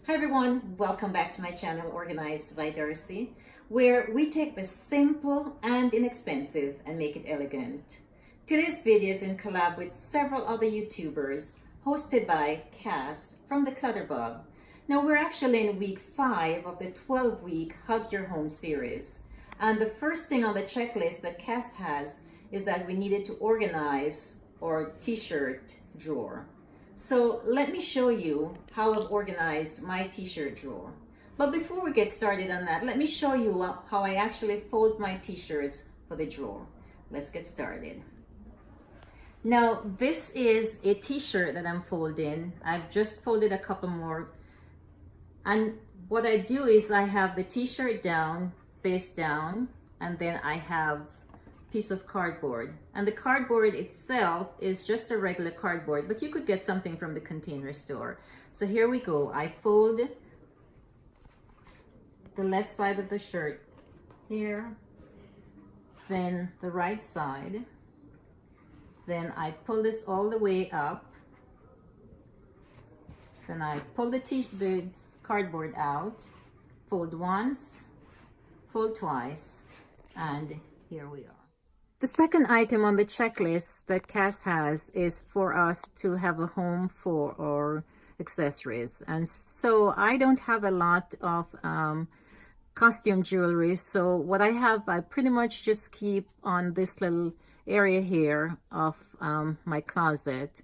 Hi everyone, welcome back to my channel Organized by Darci, where we take the simple and inexpensive and make it elegant. Today's video is in collab with several other YouTubers, hosted by Cass from the Clutterbug. Now we're actually in week 5 of the 12-week Hug Your Home series. And the first thing on the checklist that Cass has is that we needed to organize our t-shirt drawer. So let me show you how I've organized my t-shirt drawer. But before we get started on that, let me show you how I actually fold my t-shirts for the drawer. Let's get started. Now this is a t-shirt that I'm folding. I've just folded a couple more. And what I do is I have the t-shirt down, face down, and then I have piece of cardboard, and the cardboard itself is just a regular cardboard, but you could get something from the Container Store. So here we go. I fold the left side of the shirt here, then the right side, then I pull this all the way up, then I pull the cardboard out, fold once, fold twice, and here we are. The second item on the checklist that Cass has is for us to have a home for our accessories. And so I don't have a lot of costume jewelry. So what I have, I pretty much just keep on this little area here of my closet.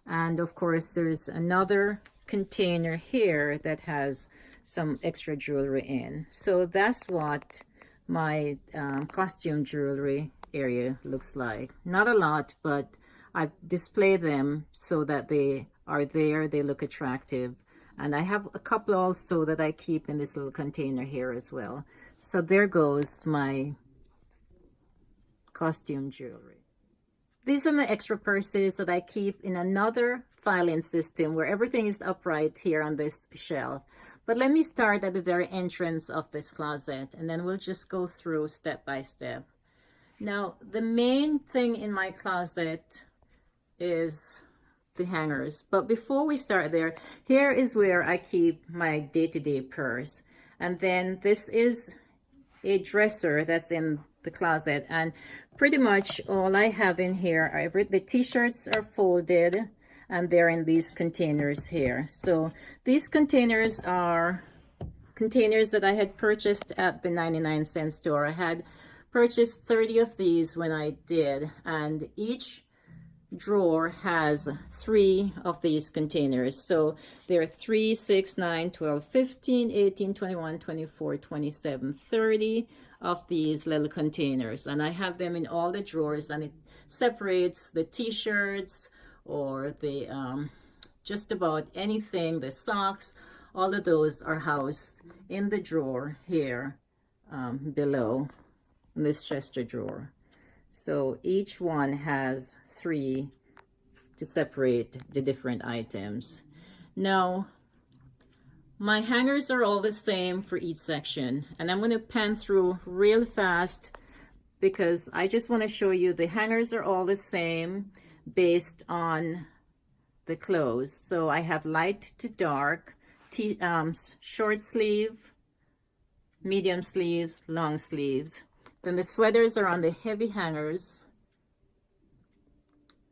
And of course, there's another container here that has some extra jewelry in. So that's what my costume jewelry area looks like. Not a lot, but I display them so that they are there, they look attractive. And I have a couple also that I keep in this little container here as well. So there goes my costume jewelry. These are my extra purses that I keep in another filing system where everything is upright here on this shelf. But let me start at the very entrance of this closet, and then we'll just go through step by step. Now, the main thing in my closet is the hangers. But before we start there, here is where I keep my day-to-day purse. And then this is a dresser that's in the closet. And pretty much all I have in here are the t-shirts are folded and they're in these containers here. So these containers are containers that I had purchased at the 99-cent store. I had purchased 30 of these when I did, and each drawer has 3 of these containers. So there are 3, 6, 9, 12, 15, 18, 21, 24, 27, 30 of these little containers, and I have them in all the drawers, and it separates the t-shirts or the just about anything, the socks, all of those are housed in the drawer here below in this chest drawer. So each one has 3 to separate the different items. Now, my hangers are all the same for each section, and I'm going to pan through real fast because I just want to show you the hangers are all the same based on the clothes. So I have light to dark, short sleeve, medium sleeves, long sleeves. Then the sweaters are on the heavy hangers,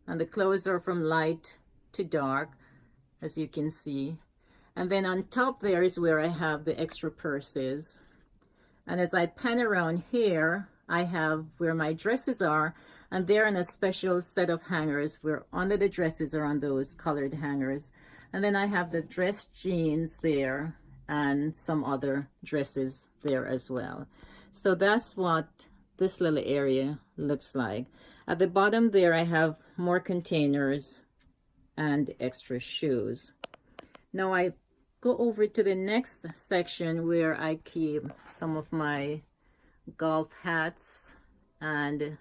and the clothes are from light to dark, as you can see. And then on top there is where I have the extra purses. And as I pan around here, I have where my dresses are, and they're in a special set of hangers where under the dresses are on those colored hangers. And then I have the dress jeans there and some other dresses there as well. So that's what this little area looks like. At the bottom there, I have more containers and extra shoes. Now I go over to the next section where I keep some of my golf hats and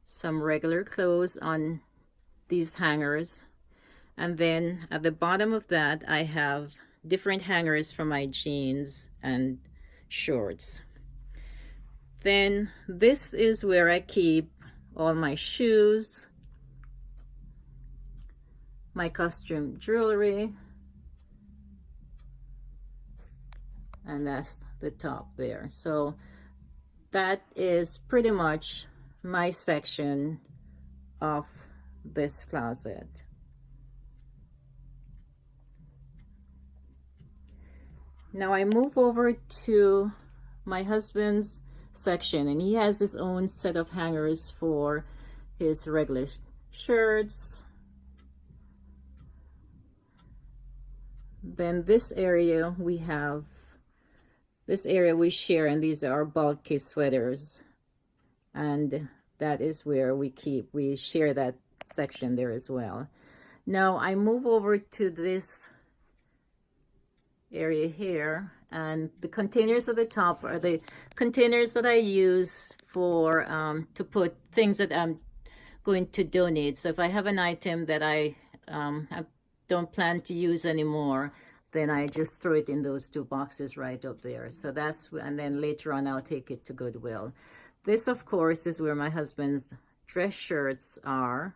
some regular clothes on these hangers. And then at the bottom of that, I have different hangers for my jeans and shorts. Then this is where I keep all my shoes, my costume jewelry, and that's the top there. So that is pretty much my section of this closet. Now I move over to my husband's section, and he has his own set of hangers for his regular shirts. Then this area we share, and these are bulky sweaters, and that is where we share that section there as well. Now I move over to this area here, and the containers at the top are the containers that I use for to put things that I'm going to donate. So if I have an item that I don't plan to use anymore, then I just throw it in those two boxes right up there. So that's, and then later on I'll take it to Goodwill. This, of course, is where my husband's dress shirts are,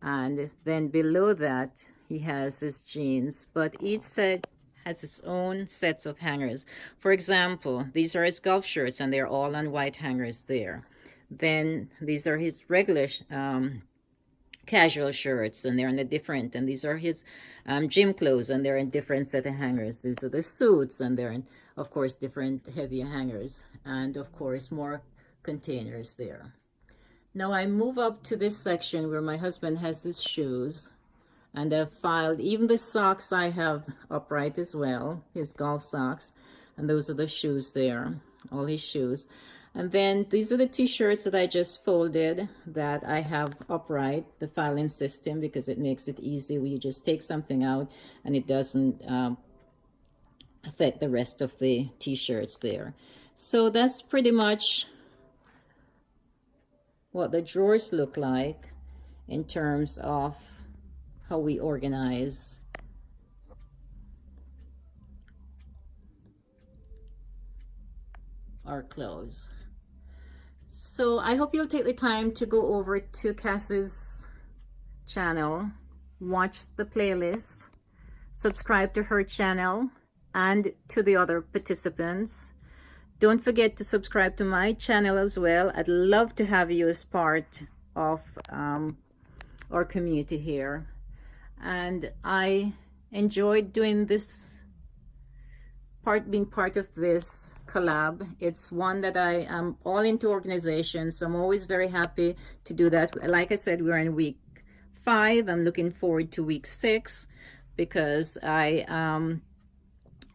and then below that he has his jeans, but each set has its own sets of hangers. For example, these are his golf shirts, and they're all on white hangers there. Then these are his regular casual shirts, and they're in a different, and these are his gym clothes, and they're in different set of hangers. These are the suits, and they're in, of course, different heavier hangers, and of course more containers there. Now I move up to this section where my husband has his shoes, and I've filed even the socks I have upright as well, his golf socks, and those are the shoes there, all his shoes. And then these are the t-shirts that I just folded that I have upright, the filing system, because it makes it easy where you just take something out and it doesn't affect the rest of the t-shirts there. So that's pretty much what the drawers look like in terms of how we organize our clothes. So I hope you'll take the time to go over to Cass's channel, watch the playlist, subscribe to her channel and to the other participants. Don't forget to subscribe to my channel as well. I'd love to have you as part of our community here. And I enjoyed doing this being part of this collab. It's one that I am all into organization, so I'm always very happy to do that. Like I said, we're in week 5. I'm looking forward to week 6 because I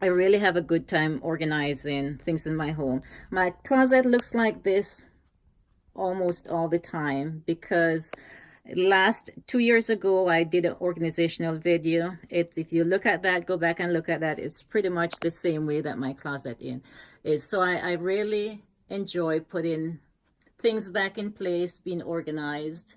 really have a good time organizing things in my home. My closet looks like this almost all the time because 2 years ago I did an organizational video. If you look at that, go back and look at that, it's pretty much the same way that my closet is. So I really enjoy putting things back in place, being organized.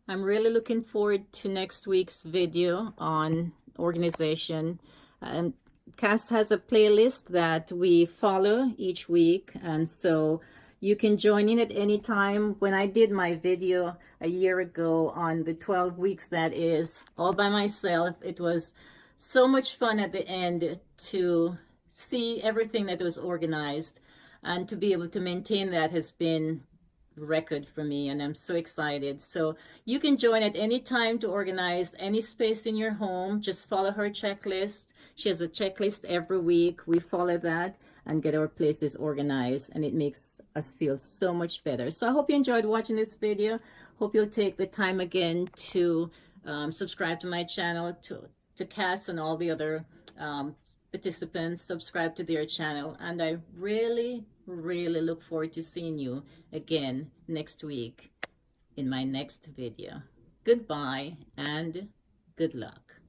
I'm really looking forward to next week's video on organization. And Cass has a playlist that we follow each week, and so you can join in at any time. When I did my video a year ago on the 12 weeks, that is all by myself, it was so much fun at the end to see everything that was organized, and to be able to maintain that has been record for me, and I'm so excited. So you can join at any time to organize any space in your home. Just follow her checklist. She has a checklist every week. We follow that and get our places organized, and it makes us feel so much better. So I hope you enjoyed watching this video. Hope you'll take the time again to subscribe to my channel, to Cass and all the other participants. Subscribe to their channel, and I really look forward to seeing you again next week in my next video. Goodbye and good luck.